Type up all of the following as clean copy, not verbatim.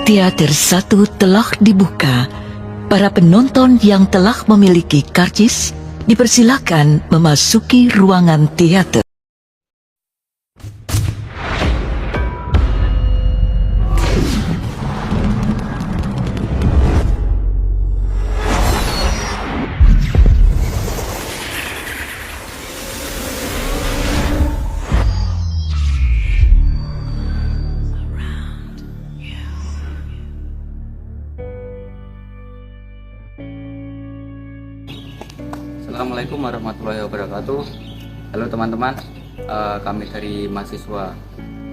Teater 1 telah dibuka. Para penonton yang telah memiliki karcis dipersilakan memasuki ruangan teater. Assalamualaikum warahmatullahi wabarakatuh. Halo teman-teman, kami dari mahasiswa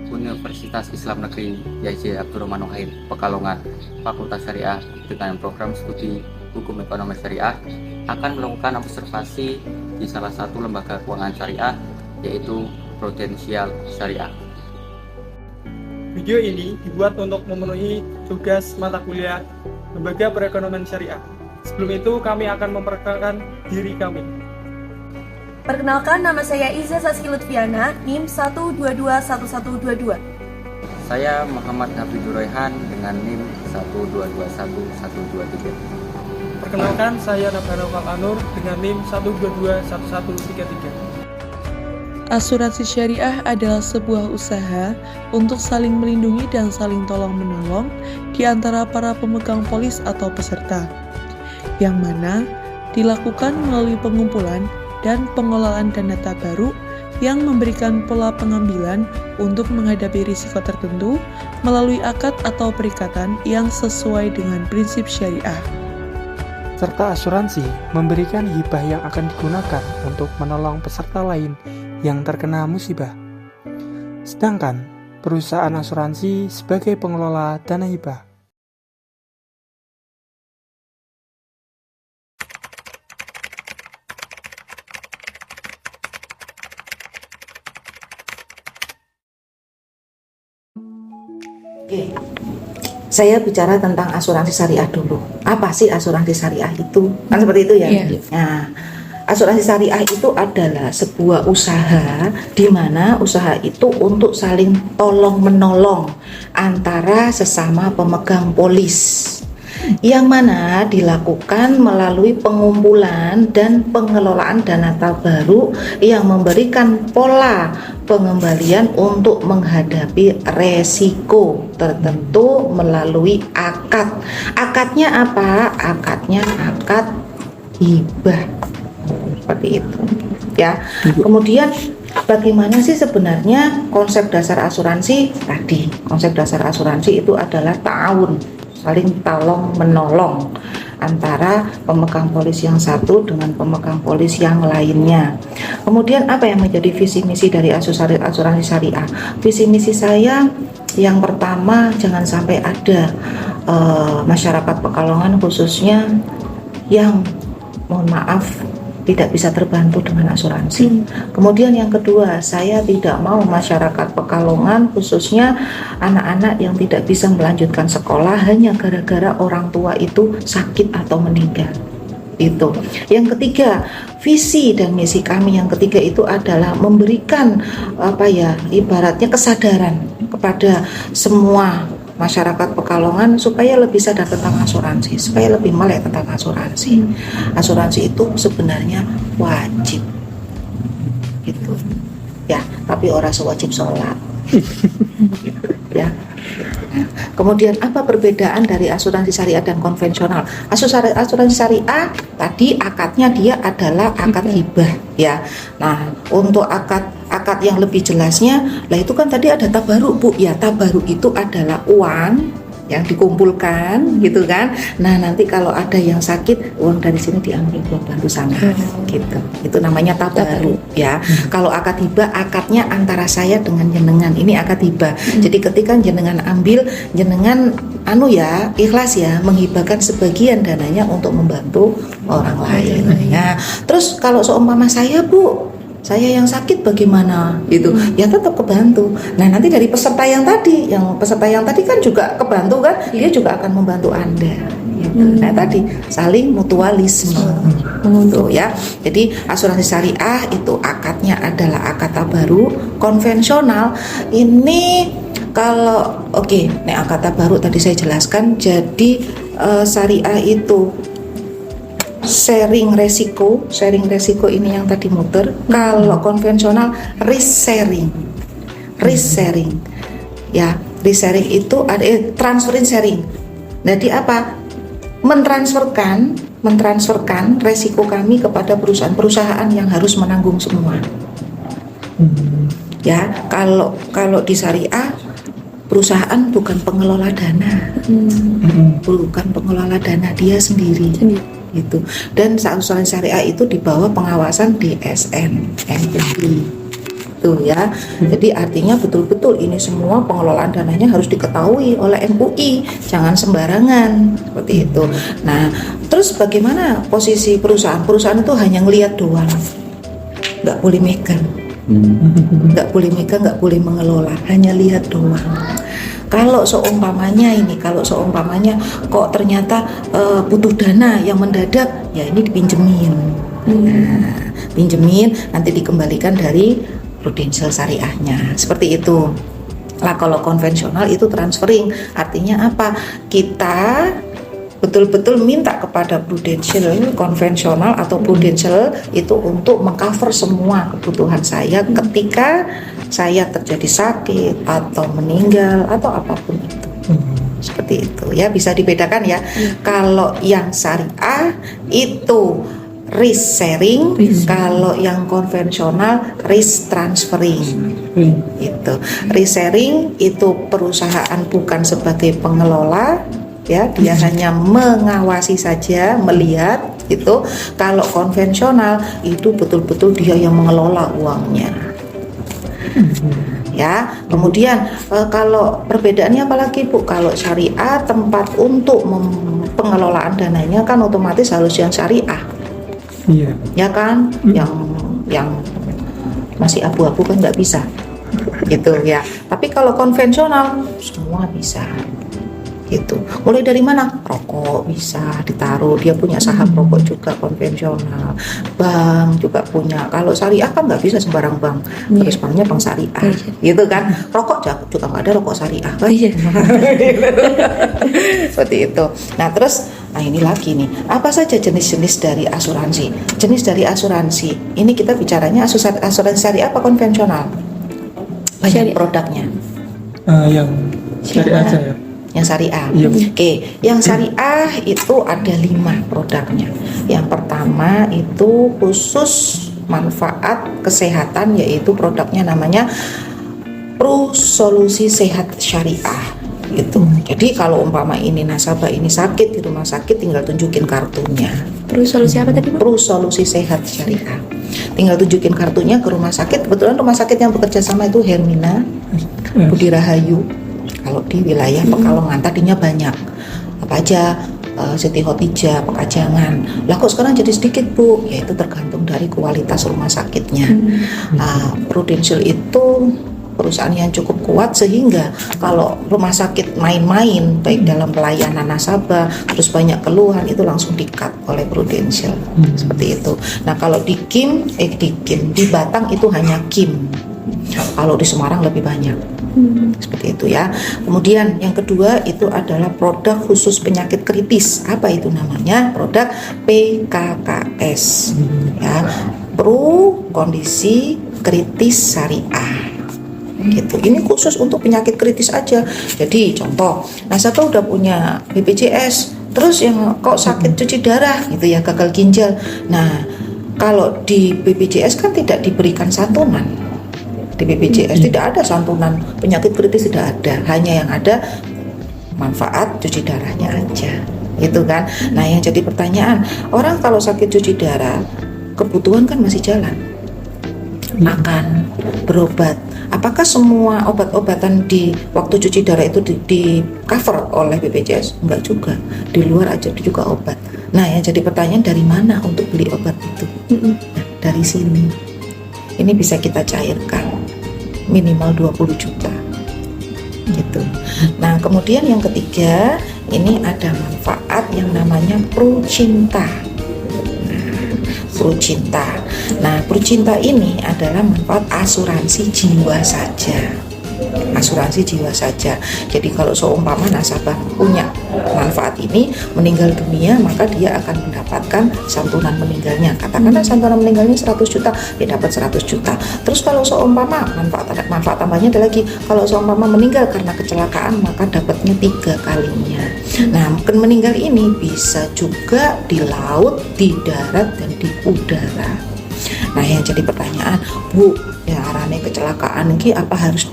Universitas Islam Negeri YJ Abdurrahman Wahid Pekalongan Fakultas Syariah dengan program studi Hukum Ekonomi Syariah akan melakukan observasi di salah satu lembaga keuangan syariah, yaitu Prudensial Syariah. Video ini dibuat untuk memenuhi tugas mata kuliah Lembaga Perekonomian Syariah. Sebelum itu, kami akan memperkenalkan diri kami. Perkenalkan, nama saya Iza Saski Lutfiana, NIM 1221122. Saya Muhammad Hafidur Royhan dengan NIM 1221123. Perkenalkan, saya Nabhana Anur dengan NIM 1221133. Asuransi syariah adalah sebuah usaha untuk saling melindungi dan saling tolong-menolong di antara para pemegang polis atau peserta, yang mana dilakukan melalui pengumpulan dan pengelolaan dana tabaruk yang memberikan pola pengambilan untuk menghadapi risiko tertentu melalui akad atau perikatan yang sesuai dengan prinsip syariah. Serta asuransi memberikan hibah yang akan digunakan untuk menolong peserta lain yang terkena musibah. Sedangkan perusahaan asuransi sebagai pengelola dana hibah. Oke, saya bicara tentang asuransi syariah dulu. Apa sih asuransi syariah itu? Kan seperti itu ya. Iya. Nah, asuransi syariah itu adalah sebuah usaha di mana usaha itu untuk saling tolong-menolong antara sesama pemegang polis, yang mana dilakukan melalui pengumpulan dan pengelolaan dana tabaruk yang memberikan pola pengembalian untuk menghadapi resiko tertentu melalui akad. Akadnya apa? Akadnya akad hibah. Seperti itu ya. Kemudian bagaimana sih sebenarnya konsep dasar asuransi tadi? Konsep dasar asuransi itu adalah ta'awun, saling tolong menolong antara pemegang polis yang satu dengan pemegang polis yang lainnya. Kemudian apa yang menjadi visi misi dari asuransi syariah? Visi misi saya yang pertama, jangan sampai ada masyarakat Pekalongan khususnya yang mohon maaf tidak bisa terbantu dengan asuransi. Kemudian yang kedua, saya tidak mau masyarakat Pekalongan khususnya anak-anak yang tidak bisa melanjutkan sekolah hanya gara-gara orang tua itu sakit atau meninggal. Itu. Yang ketiga, visi dan misi kami yang ketiga itu adalah memberikan ibaratnya kesadaran kepada semua masyarakat Pekalongan supaya lebih sadar tentang asuransi, supaya lebih melek tentang asuransi. Asuransi itu sebenarnya wajib, gitu, ya. Tapi orang sewajib sholat, ya. Kemudian apa perbedaan dari asuransi syariah dan konvensional? Asuransi syariah tadi akadnya dia adalah akad hibah, ya. Nah, untuk akad yang lebih jelasnya, lah itu kan tadi ada tabaruk, Bu. Ya, tabaruk itu adalah uang yang dikumpulkan, gitu kan. Nah, nanti kalau ada yang sakit, uang dari sini diambil buat bantu sana, gitu. Itu namanya tabaruk, ya. Kalau akad hibah, akadnya antara saya dengan jenengan. Ini akad hibah. Jadi ketika jenengan ambil, jenengan ikhlas ya, menghibahkan sebagian dananya untuk membantu orang lain. Nah, terus kalau seumpama saya, Bu, saya yang sakit bagaimana gitu, ya tetap kebantu. Nah, nanti dari peserta yang tadi kan juga kebantu kan, dia juga akan membantu Anda gitu. Nah, tadi saling mutualisme gitu ya. Jadi asuransi syariah itu akadnya adalah akad tabaruk. Konvensional ini kalau nek kata baru tadi saya jelaskan. Jadi syariah itu sharing resiko ini yang tadi muter. Kalau konvensional risk sharing ya, risk sharing itu ada transferring sharing. Jadi apa? Mentransferkan resiko kami kepada perusahaan yang harus menanggung semua. Ya, kalau di syariah perusahaan bukan pengelola dana, bukan pengelola dana, dia sendiri. Gitu. Dan asuransi syariah itu di bawah pengawasan DSN MUI. Tuh ya. Jadi artinya betul-betul ini semua pengelolaan dananya harus diketahui oleh MUI, jangan sembarangan seperti itu. Nah, terus bagaimana posisi perusahaan? Perusahaan itu hanya ngelihat doang, nggak boleh megang, nggak boleh mengelola, hanya lihat doang. Kalau seumpamanya kok ternyata butuh dana yang mendadak, ya ini dipinjemin. Nah, pinjemin nanti dikembalikan dari prudential syariahnya, seperti itu. Lah kalau konvensional itu transferring, artinya apa? Kita betul-betul minta kepada prudential konvensional atau prudential itu untuk mengcover semua kebutuhan saya ketika saya terjadi sakit atau meninggal atau apapun itu. Seperti itu ya, bisa dibedakan ya. Kalau yang syariah itu risk sharing, kalau yang konvensional risk transferring. Itu risk sharing itu perusahaan bukan sebagai pengelola, ya, dia hanya mengawasi saja, melihat itu. Kalau konvensional itu betul-betul dia yang mengelola uangnya. Ya, kemudian kalau perbedaannya apalagi Bu? Kalau syariah tempat untuk pengelolaan dananya kan otomatis harus yang syariah. Iya. Ya kan, yang masih abu-abu kan nggak bisa, gitu ya. Tapi kalau konvensional semua bisa, gitu. Mulai dari mana? Rokok bisa ditaruh, dia punya saham rokok juga konvensional. Bank juga punya. Kalau syariah kan nggak bisa sembarang bank, terus banknya bank syariah, gitu kan. Rokok juga nggak ada rokok syariah kan. Seperti itu. Nah ini lagi nih, apa saja jenis-jenis dari asuransi? Jenis dari asuransi, ini kita bicaranya asuransi syariah apa konvensional? Banyak produknya. Yang syariah aja ya. Yang syariah. Iya. Oke, yang syariah itu ada 5 produknya. Yang pertama itu khusus manfaat kesehatan, yaitu produknya namanya Prosolusi Sehat Syariah. Gitu. Jadi kalau umpama ini nasabah ini sakit di rumah sakit, tinggal tunjukin kartunya. Prosolusi apa tadi, Bu? Prosolusi Sehat Syariah. Tinggal tunjukin kartunya ke rumah sakit. Kebetulan rumah sakit yang bekerja sama itu Hermina, Budi Rahayu. Kalau di wilayah Pekalongan tadinya banyak. Apa aja? Siti Khotijah, Pekajangan. Lah kok sekarang jadi sedikit, Bu? Ya itu tergantung dari kualitas rumah sakitnya. Prudential itu perusahaan yang cukup kuat sehingga kalau rumah sakit main-main baik dalam pelayanan nasabah terus banyak keluhan itu langsung di-cut oleh Prudential. Seperti itu. Nah kalau di Batang itu hanya Kim. Kalau di Semarang lebih banyak. Seperti itu ya. Kemudian yang kedua itu adalah produk khusus penyakit kritis. Apa itu namanya? Produk PKKS. Ya, Pro Kondisi Kritis Syariah. Gitu. Ini khusus untuk penyakit kritis aja. Jadi contoh, nasabah udah punya BPJS, terus yang kok sakit cuci darah gitu ya, gagal ginjal. Nah, kalau di BPJS kan tidak diberikan santunan. Di BPJS tidak ada santunan penyakit kritis, tidak ada. Hanya yang ada manfaat cuci darahnya aja. Gitu kan. Nah, yang jadi pertanyaan, orang kalau sakit cuci darah, kebutuhan kan masih jalan. Makan, berobat. Apakah semua obat-obatan di waktu cuci darah itu di cover oleh BPJS? Enggak juga. Di luar aja juga obat. Nah, yang jadi pertanyaan dari mana untuk beli obat itu? Nah, dari sini. Ini bisa kita cairkan minimal 20 juta. Gitu. Nah, kemudian yang ketiga, ini ada manfaat yang namanya Procinta. Procinta. Nah, Procinta ini adalah manfaat asuransi jiwa saja. asuransi jiwa saja. Jadi kalau seumpama nasabah punya manfaat ini, meninggal dunia, maka dia akan mendapatkan santunan meninggalnya. Katakanlah santunan meninggalnya 100 juta, dia dapat 100 juta. Terus kalau seumpama manfaat tambahnya ada lagi, kalau seumpama meninggal karena kecelakaan, maka dapatnya 3 kalinya. Nah, meninggal ini bisa juga di laut, di darat, dan di udara. Nah, yang jadi pertanyaan, Bu, ya arane kecelakaan ini apa harus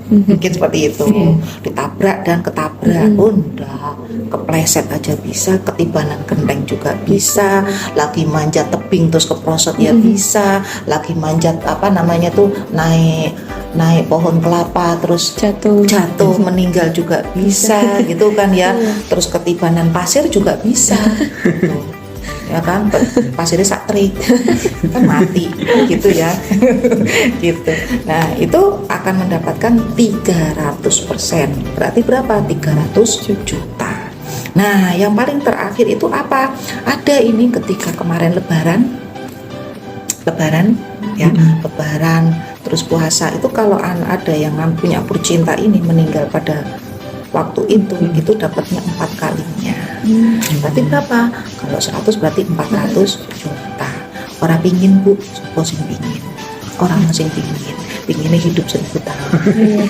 mungkin seperti itu, ditabrak dan ketabrak, udah kepleset aja bisa, ketibanan genteng juga bisa, lagi manjat tebing terus keprosot ya bisa, lagi manjat naik pohon kelapa terus jatuh meninggal juga bisa gitu kan ya, terus ketibanan pasir juga bisa gitu. Ya kan, pasirnya satrik kan mati gitu ya gitu. Nah, itu akan mendapatkan 300%, berarti berapa? 300 juta. Nah, yang paling terakhir itu apa? Ada ini ketika kemarin lebaran ya, lebaran terus puasa, itu kalau ada yang punya percinta ini meninggal pada waktu itu dapatnya 4 kalinya. Berarti berapa? Kalau 100 berarti 400 juta. Orang pingin, Bu, sopo sing pingin. Orang masing pinginnya hidup 1000 tahun.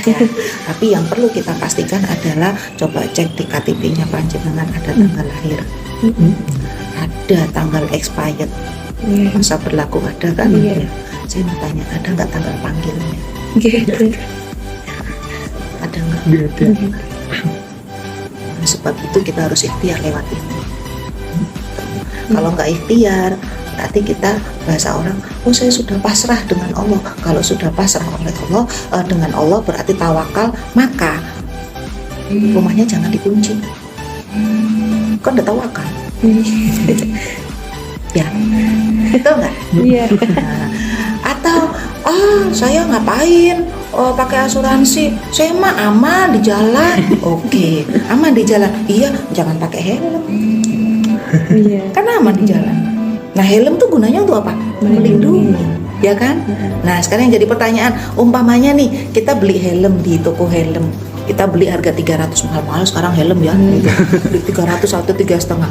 Ya. Tapi yang perlu kita pastikan adalah coba cek di KTP-nya panjenengan ada tanggal lahir, ada tanggal expired, masa berlaku ada kan? Saya mau tanya, ada nggak tanggal panggilnya? Ada nggak? Nah, sebab itu kita harus ikhtiar lewat ini. Kalau nggak ikhtiar, berarti kita, bahasa orang, oh saya sudah pasrah dengan Allah. Kalau sudah pasrah oleh Allah, dengan Allah berarti tawakal, maka rumahnya jangan dikunci. Kan udah tawakal. Ya, betul nggak? Iya. Nah, atau saya ngapain pakai asuransi, saya mah aman di jalan. Oke, aman di jalan, iya, jangan pakai helm. Iya. Kan aman di jalan. Nah, helm tuh gunanya untuk apa? Melindungi, ya kan? Nah, sekarang yang jadi pertanyaan, umpamanya nih kita beli helm di toko helm, kita beli harga 300, mahal-mahal sekarang helm ya, beli 300 atau 3,5.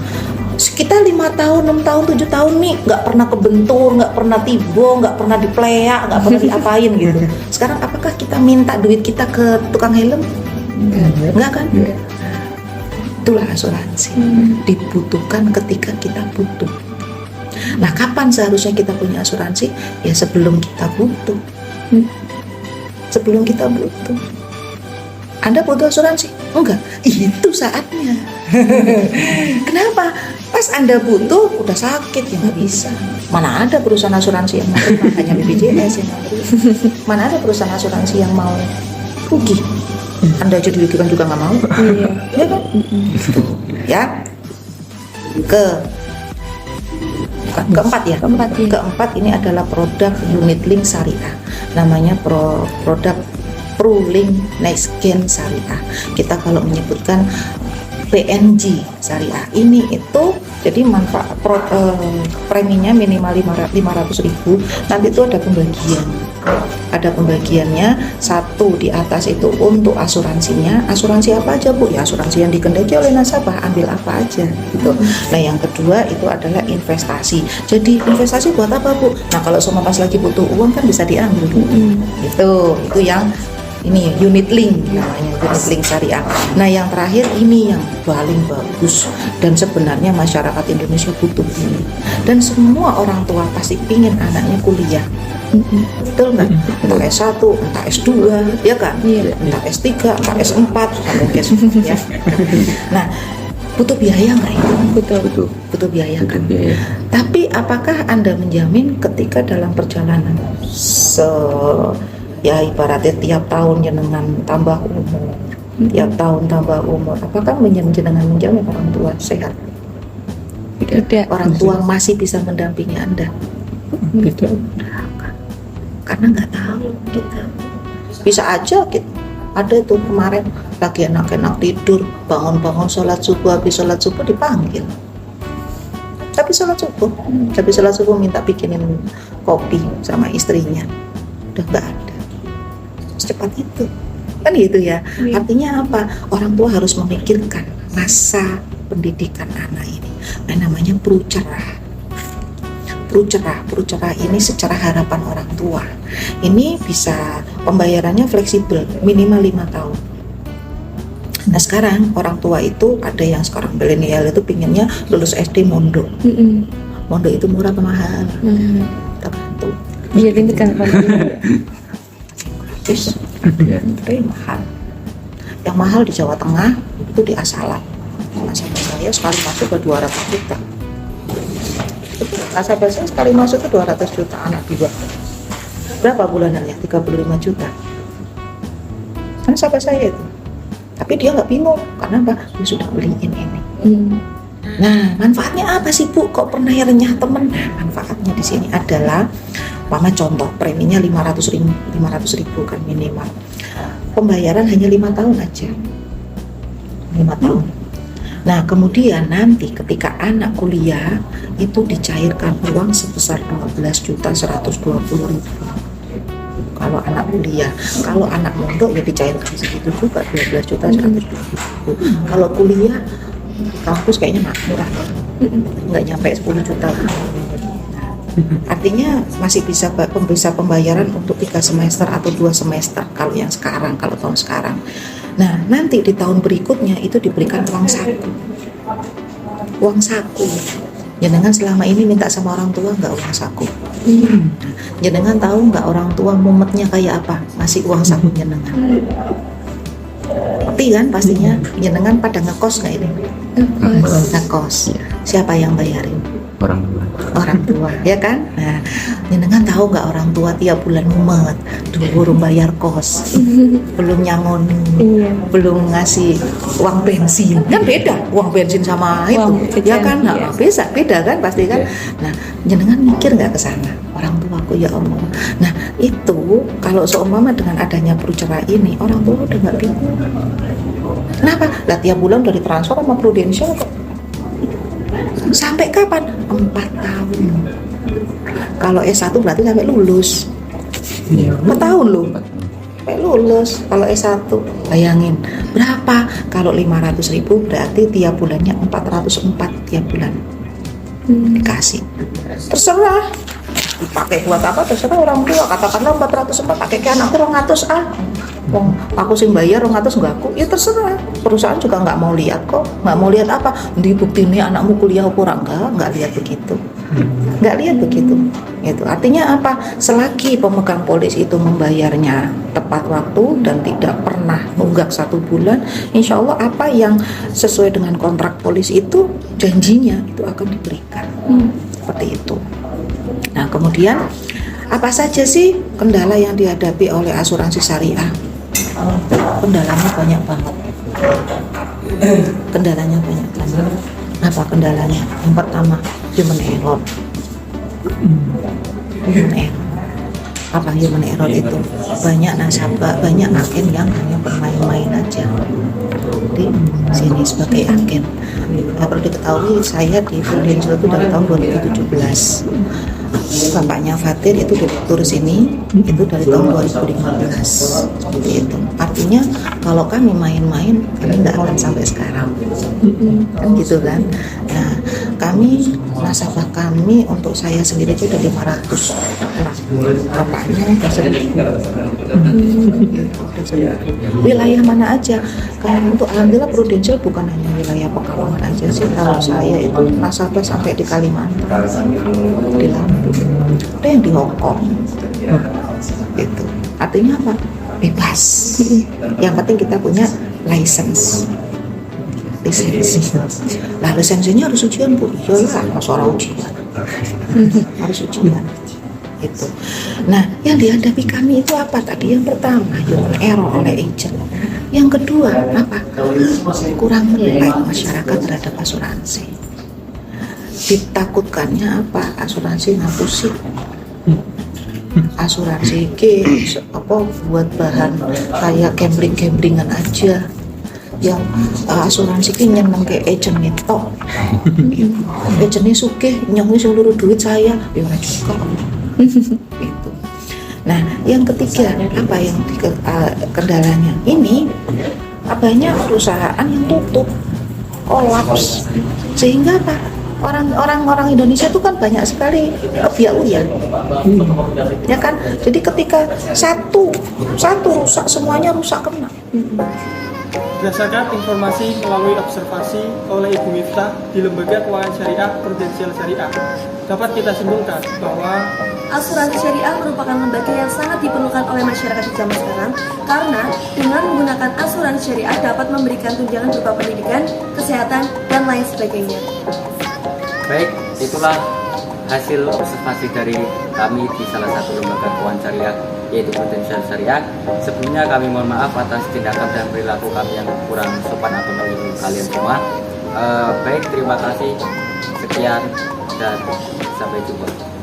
Kita 5 tahun, 6 tahun, 7 tahun nih nggak pernah kebentur, nggak pernah tibo, nggak pernah dipleak, nggak pernah diapain gitu. Sekarang apakah kita minta duit kita ke tukang helm? Enggak kan? Itulah asuransi, dibutuhkan ketika kita butuh. Nah, kapan seharusnya kita punya asuransi? Ya sebelum kita butuh. Sebelum kita butuh. Anda butuh asuransi? Enggak, itu saatnya. Kenapa? Pas Anda butuh, udah sakit ya nggak bisa. Mana ada perusahaan asuransi yang mau terima, hanya BPJS yang mau terima. Mana ada perusahaan asuransi yang mau rugi? Anda aja dirugikan juga nggak mau. Ya kan? Ya. Keempat ya. Keempat ini adalah produk unit link syariah. Namanya produk PRULink Next Gen Syariah. Kita kalau menyebutkan PNG Syariah ini itu jadi manfaat preminya minimal 500.000. Nanti itu ada pembagiannya. Satu di atas itu untuk asuransinya. Asuransi apa aja, Bu? Ya asuransi yang dikendaki oleh nasabah, ambil apa aja gitu. Nah, yang kedua itu adalah investasi. Jadi investasi buat apa, Bu? Nah, kalau semua pas lagi butuh uang kan bisa diambil, Bu. Itu yang ini unit link namanya, unit link syariah. Nah, yang terakhir ini yang paling bagus dan sebenarnya masyarakat Indonesia butuh ini, dan semua orang tua pasti pingin anaknya kuliah. Betul nggak? Entah S1, entah S2, ya kan? Entah S3, entah S4, sampai S5 ya. Nah, butuh biaya nggak itu? Butuh biaya kan? Tapi apakah Anda menjamin ketika dalam perjalanan ya ibaratnya tiap tahun jenengan tambah umur, tiap tahun tambah umur, apakah jenengan menjamin orang tua sehat? Tidak. Orang tua masih bisa mendampingi Anda? Tidak. Karena nggak tahu kita. Bisa aja kita ada itu kemarin lagi enak-enak tidur, bangun-bangun sholat subuh, habis sholat subuh dipanggil. Tapi sholat subuh minta bikinin kopi sama istrinya, udah nggak ada. secepat itu, kan gitu ya. Artinya apa? Orang tua harus memikirkan masa pendidikan anak ini. Namanya prucerah ini secara harapan orang tua. Ini bisa pembayarannya fleksibel, minimal 5 tahun. Nah sekarang orang tua itu ada yang sekarang milenial itu pinginnya lulus SD mondok. Mondok itu murah apa mahal? Tergantung. Iya, ini kan gratis, tapi mahal. Yang mahal di Jawa Tengah itu di Asalam. Nasabah saya sekali masuk ke 200 juta. Nasabah saya sekali masuk ke 200 juta anak 2. Berapa bulanannya? 35 juta. Kan nasabah saya itu. Tapi dia nggak bingung, karena apa? Dia sudah beliin ini. Nah, manfaatnya apa sih Bu? Kok pernah renyah temen? Nah, manfaatnya di sini adalah, mama contoh, preminya 500 ribu kan minimal. Pembayaran hanya 5 tahun aja. 5 tahun. Nah, kemudian nanti ketika anak kuliah itu dicairkan uang sebesar 12.120.000. Kalau anak kuliah, kalau anak mondok ya dicairkan segitu juga 12.120.000. Kalau kuliah kampus kayaknya murah, nggak nyampe 10 juta. Artinya masih bisa pembayaran untuk 3 semester atau 2 semester kalau yang sekarang, kalau tahun sekarang. Nah, nanti di tahun berikutnya itu diberikan uang saku. Jenengan selama ini minta sama orang tua nggak uang saku? Jenengan tahu nggak orang tua mumetnya kayak apa? Masih uang saku jenengan. Ngerti kan pastinya? Jenengan pada ngekos nggak ini? Ngekos. Siapa yang bayarin? Orang tua, ya kan? Nah, jenengan tahu nggak orang tua tiap bulan mumet, dulu bayar kos, belum nyangon, belum ngasih uang bensin, kan beda uang bensin sama itu, ya kan? Nah, beda kan pasti kan? Nah, jenengan mikir nggak ke sana? Orang tuaku ya Allah. Nah, itu kalau seumpama dengan adanya prucerah ini, orang tua udah nggak bingung. Kenapa? Lah tiap bulan udah ditransfer sama Prudential kok. Sampai kapan? 4 tahun. Kalau S1 berarti sampai lulus. 4 tahun loh. Sampai lulus. Kalau S1 bayangin berapa? Kalau 500 ribu berarti tiap bulannya 404 tiap bulan. Dikasih. Terserah. Dipakai buat apa? Terserah orang tua. Katakanlah 404 pakai ke anakku 200 Wong aku sing bayar 200 enggak aku, ya terserah. Perusahaan juga nggak mau lihat kok. Nggak mau lihat apa? Di bukti ini anakmu kuliah kurang nggak lihat begitu. Nggak lihat begitu. Itu artinya apa? Selagi pemegang polis itu membayarnya tepat waktu dan tidak pernah nunggak 1 bulan, insya Allah apa yang sesuai dengan kontrak polis itu janjinya itu akan diberikan. Seperti itu. Nah, kemudian apa saja sih kendala yang dihadapi oleh asuransi syariah? Kendalanya banyak banget. Apa kendalanya? Yang pertama, human error. Apa human error itu? Banyak nasabah, banyak agen yang hanya bermain-main aja di sini sebagai agen. Perlu diketahui saya di Prudential itu dari tahun 2017. Bapaknya Fatir itu direktur sini itu dari tahun 2015. Seperti itu. Artinya kalau kami main-main kami nggak akan sampai sekarang. Kan gitu kan. Nah, kami nasabah kami untuk saya sendiri itu udah 500 orang. Bapaknya udah 1.000. Wilayah mana aja? Kalau untuk alhamdulillah Prudential bukan hanya wilayah Pekalongan aja sih. Kalau saya itu nasabah sampai di Kalimantan, di Lampung, ada yang di Hongkong. Itu artinya apa? Bebas. Yang penting kita punya lisensi. Lah lisensinya harus ujian Bu. Iyalah, masa orang ujian. Harus ujian. Itu. Nah, yang dihadapi kami itu apa tadi? Yang pertama, human error oleh agent. Yang kedua, apa? Kurang melek masyarakat terhadap asuransi. Ditakutkannya apa? Asuransi ngapusin. Asuransi buat bahan kayak gambling-gamblingan aja. Yang asuransi ki nyeneng ke agent itu. Agentnya sugih nyong seluruh duit saya, ya ora juga. Gitu. Nah, yang ketiga, apa yang kendalanya? Ini banyak perusahaan yang tutup, kolaps, sehingga apa? Orang Indonesia itu kan banyak sekali kebiauan, ya kan? Jadi ketika satu rusak, semuanya rusak kena. Berdasarkan informasi melalui observasi oleh Ibu Miftah di Lembaga Keuangan Syariah Prudensial Syariah, dapat kita simpulkan bahwa asuransi syariah merupakan lembaga yang sangat diperlukan oleh masyarakat di zaman sekarang karena dengan menggunakan asuransi syariah dapat memberikan tunjangan berupa pendidikan, kesehatan, dan lain sebagainya. Baik, itulah hasil observasi dari kami di salah satu lembaga keuangan syariah yaitu Prudensial Syariah. Sebelumnya kami mohon maaf atas tindakan dan perilaku kami yang kurang sopan atau menyinggung kalian semua. Baik, terima kasih. Sekian dan sampai jumpa.